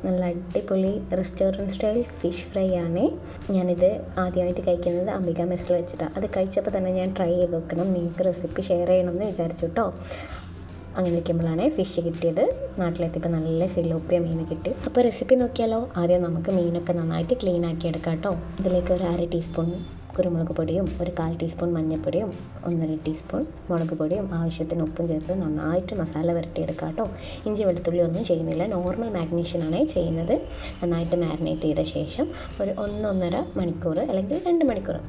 നല്ല അടിപൊളി restaurant style fish fry ആണ്. ഞാനിത് ആദ്യമായിട്ട് കഴിക്കുന്നത് അംബിക മെസ്സിൽ വെച്ചിട്ടാണ്. അത് കഴിച്ചപ്പോൾ തന്നെ ഞാൻ ട്രൈ ചെയ്ത് നോക്കണം, നിങ്ങൾക്ക് റെസിപ്പി ഷെയർ ചെയ്യണമെന്ന് വിചാരിച്ചു കേട്ടോ. അങ്ങനെ ഇരിക്കുമ്പോഴാണ് ഫിഷ് കിട്ടിയത്. നാട്ടിലെത്തിയപ്പോൾ നല്ല സിലോപ്പിയ മീൻ കിട്ടി. അപ്പോൾ റെസിപ്പി നോക്കിയാലോ. ആദ്യം നമുക്ക് മീനൊക്കെ നന്നായിട്ട് ക്ലീൻ ആക്കി എടുക്കാം കേട്ടോ. ഇതിലേക്ക് ഒരു 1/2 ടീസ്പൂൺ കുരുമുളക് പൊടിയും ഒരു 1/4 ടീസ്പൂൺ മഞ്ഞൾപ്പൊടിയും 1.5 ടീസ്പൂൺ മുളക് പൊടിയും ആവശ്യത്തിന് ഉപ്പും ചേർത്ത് നന്നായിട്ട് മസാല പുരട്ടിയെടുക്കാം കേട്ടോ. ഇഞ്ചി വെളുത്തുള്ളി ഒന്നും ചെയ്യുന്നില്ല, നോർമൽ മാഗ്നേഷനാണ് ചെയ്യുന്നത്. നന്നായിട്ട് മാരിനേറ്റ് ചെയ്ത ശേഷം ഒരു 1-1.5 മണിക്കൂർ അല്ലെങ്കിൽ 2 മണിക്കൂർ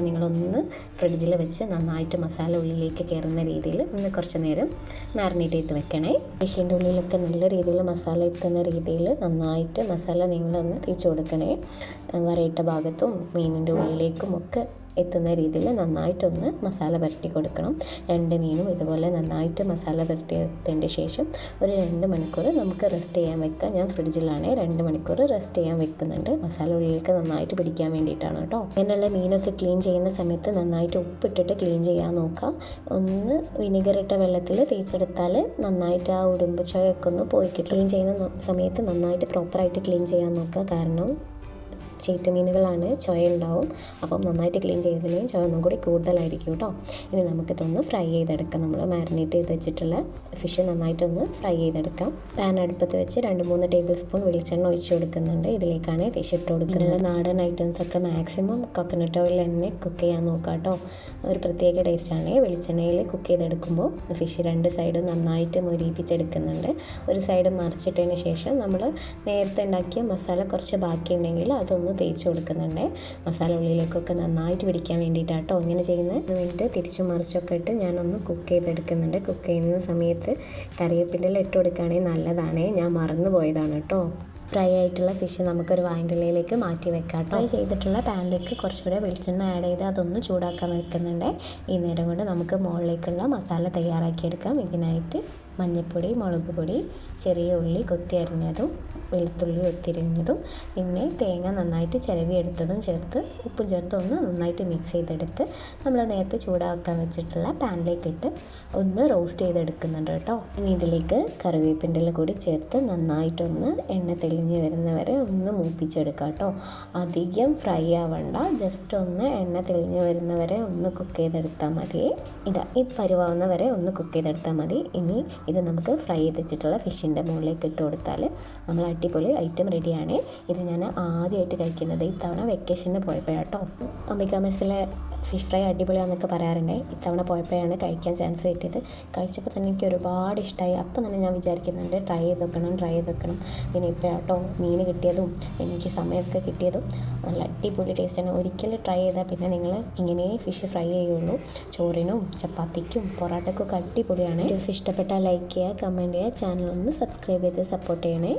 നിങ്ങളൊന്ന് ഫ്രിഡ്ജിൽ വെച്ച് നന്നായിട്ട് മസാല ഉള്ളിലേക്ക് കയറുന്ന രീതിയിൽ ഒന്ന് കുറച്ച് നേരം മാരിനേറ്റ് ചെയ്ത് വെക്കണേ. ഫിഷിൻ്റെ ഉള്ളിലൊക്കെ നല്ല രീതിയിൽ മസാല എത്തുന്ന രീതിയിൽ നന്നായിട്ട് മസാല നിങ്ങളൊന്ന് തേച്ച് കൊടുക്കണേ. വരയിട്ട ഭാഗത്തും മീനിൻ്റെ ഉള്ളിലേക്കും ഒക്കെ എത്തുന്ന രീതിയിൽ നന്നായിട്ടൊന്ന് മസാല പുരട്ടി കൊടുക്കണം. 2 മീനും ഇതുപോലെ നന്നായിട്ട് മസാല പുരട്ടിയതിൻ്റെ ശേഷം ഒരു 2 മണിക്കൂർ നമുക്ക് റെസ്റ്റ് ചെയ്യാൻ വെക്കാം. ഞാൻ ഫ്രിഡ്ജിലാണ് 2 മണിക്കൂർ റെസ്റ്റ് ചെയ്യാൻ വെക്കുന്നുണ്ട്, മസാല ഉള്ളിലേക്ക് നന്നായിട്ട് പിടിക്കാൻ വേണ്ടിയിട്ടാണ് കേട്ടോ. അങ്ങനെയുള്ള മീനൊക്കെ ക്ലീൻ ചെയ്യുന്ന സമയത്ത് നന്നായിട്ട് ഉപ്പിട്ടിട്ട് ക്ലീൻ ചെയ്യാൻ നോക്കാം. ഒന്ന് വിനെഗർ ഇട്ട വെള്ളത്തിൽ തേച്ചെടുത്താൽ നന്നായിട്ട് ആ ഉടുമ്പ് ചോയൊക്കെ ഒന്ന് പോയി കിട്ടും. ക്ലീൻ ചെയ്യുന്ന സമയത്ത് നന്നായിട്ട് പ്രോപ്പറായിട്ട് ക്ലീൻ ചെയ്യാൻ നോക്കുക, കാരണം ചീത്ത മീനുകളാണ്, ചൊയ ഉണ്ടാവും. അപ്പം നന്നായിട്ട് ക്ലീൻ ചെയ്തില്ലെങ്കിൽ ചൊയ ഒന്നും കൂടി കൂടുതലായിരിക്കും കേട്ടോ. ഇനി നമുക്കിതൊന്ന് ഫ്രൈ ചെയ്തെടുക്കാം. നമ്മൾ മാരിനേറ്റ് ചെയ്ത് വെച്ചിട്ടുള്ള ഫിഷ് നന്നായിട്ടൊന്ന് ഫ്രൈ ചെയ്തെടുക്കാം. പാൻ അടുപ്പത്ത് വെച്ച് 2-3 ടേബിൾ സ്പൂൺ വെളിച്ചെണ്ണ ഒഴിച്ച് കൊടുക്കുന്നുണ്ട്. ഇതിലേക്കാണ് ഫിഷ് ഇട്ട് കൊടുക്കുന്നത്. നാടൻ ഐറ്റംസൊക്കെ മാക്സിമം കോക്കനട്ട് ഓയിൽ തന്നെ കുക്ക് ചെയ്യാൻ നോക്കാം കേട്ടോ. ഒരു പ്രത്യേക ടേസ്റ്റാണ്. വെളിച്ചെണ്ണയിൽ കുക്ക് ചെയ്തെടുക്കുമ്പോൾ ഫിഷ് 2 സൈഡും നന്നായിട്ട് മൊരിയിപ്പിച്ചെടുക്കുന്നുണ്ട്. ഒരു സൈഡ് മറിച്ചിട്ടതിന് ശേഷം നമ്മൾ നേരത്തെ ഉണ്ടാക്കിയ മസാല കുറച്ച് ബാക്കിയുണ്ടെങ്കിൽ അതൊന്ന് തേച്ച് കൊടുക്കുന്നുണ്ട്. മസാല ഉള്ളിലേക്കൊക്കെ നന്നായിട്ട് പിടിക്കാൻ വേണ്ടിയിട്ടാണ് കേട്ടോ ഇങ്ങനെ ചെയ്യുന്നത്. വേണ്ടിയിട്ട് തിരിച്ചും മറിച്ചൊക്കെ ഇട്ട് ഞാനൊന്ന് കുക്ക് ചെയ്തെടുക്കുന്നുണ്ട്. കുക്ക് ചെയ്യുന്ന സമയത്ത് കറിവേപ്പിൻ്റെ ഇട്ട് കൊടുക്കുകയാണെങ്കിൽ നല്ലതാണ്. ഞാൻ മറന്നു പോയതാണ് കേട്ടോ. ഫ്രൈ ആയിട്ടുള്ള ഫിഷ് നമുക്കൊരു വാഴയിലയിലേക്ക് മാറ്റി വെക്കാം കേട്ടോ. ഫ്രൈ ചെയ്തിട്ടുള്ള പാനിലേക്ക് കുറച്ചുകൂടെ വെളിച്ചെണ്ണ ആഡ് ചെയ്ത് അതൊന്ന് ചൂടാക്കാൻ വെക്കുന്നുണ്ട്. ഈ നേരം കൊണ്ട് നമുക്ക് മുകളിലേക്കുള്ള മസാല തയ്യാറാക്കിയെടുക്കാം. ഇതിനായിട്ട് മഞ്ഞൾപ്പൊടി, മുളക് പൊടി, ചെറിയ ഉള്ളി കൊത്തി അരിഞ്ഞതും വെളുത്തുള്ളി ഒത്തിരിഞ്ഞതും പിന്നെ തേങ്ങ നന്നായിട്ട് ചിരവിയെടുത്തതും ചേർത്ത് ഉപ്പും ചേർത്ത് ഒന്ന് നന്നായിട്ട് മിക്സ് ചെയ്തെടുത്ത് നമ്മൾ നേരത്തെ ചൂടാക്കാൻ വെച്ചിട്ടുള്ള പാനിലേക്ക് ഇട്ട് ഒന്ന് റോസ്റ്റ് ചെയ്തെടുക്കുന്നുണ്ട് കേട്ടോ. ഇനി ഇതിലേക്ക് കറിവേപ്പിൻ്റെ കൂടി ചേർത്ത് നന്നായിട്ടൊന്ന് എണ്ണ തെളിഞ്ഞ് വരുന്നവരെ ഒന്ന് മൂപ്പിച്ചെടുക്കാം കേട്ടോ. അധികം ഫ്രൈ ആവണ്ട, ജസ്റ്റ് ഒന്ന് എണ്ണ തെളിഞ്ഞ് വരുന്നവരെ ഒന്ന് കുക്ക് ചെയ്തെടുത്താൽ മതി. ഈ പരുവാവുന്ന വരെ ഒന്ന് കുക്ക് ചെയ്തെടുത്താൽ മതി. ഇനി ഇത് നമുക്ക് ഫ്രൈ ചെയ്ത് വെച്ചിട്ടുള്ള ഫിഷിൻ്റെ മുകളിലേക്ക് ഇട്ട് കൊടുത്താൽ നമ്മൾ അടിപൊളി ഐറ്റം റെഡിയാണ്. ഇത് ഞാൻ ആദ്യമായിട്ട് കഴിക്കുന്നത് ഇത്തവണ വെക്കേഷന് പോയപ്പോഴാട്ടോ. അംബിക മെസ്സിലെ ഫിഷ് ഫ്രൈ അടിപൊളിയാണെന്നൊക്കെ പറയാറുണ്ട്. ഇത്തവണ പോയപ്പോഴാണ് കഴിക്കാൻ ചാൻസ് കിട്ടിയത്. കഴിച്ചപ്പോൾ തന്നെ എനിക്ക് ഒരുപാട് ഇഷ്ടമായി. അപ്പം തന്നെ ഞാൻ വിചാരിക്കുന്നുണ്ട് ട്രൈ ചെയ്ത് വെക്കണം. പിന്നെ ഇപ്പോഴാട്ടോ മീൻ കിട്ടിയതും എനിക്ക് സമയമൊക്കെ കിട്ടിയതും നല്ല അടിപൊളി ടേസ്റ്റാണ്. ഒരിക്കലും ട്രൈ ചെയ്താൽ പിന്നെ നിങ്ങൾ ഇങ്ങനെ ഫിഷ് ഫ്രൈ ചെയ്യുള്ളൂ. ചോറിനും ചപ്പാത്തിക്കും പൊറോട്ടയ്ക്കൊക്കെ അടിപൊളിയാണ്. ഇഷ്ടപ്പെട്ടാൽ ലൈക്ക് ചെയ്യുക, കമൻറ്റ് ചെയ്യുക, ചാനൽ ഒന്ന് സബ്സ്ക്രൈബ് ചെയ്ത് സപ്പോർട്ട് ചെയ്യണേ.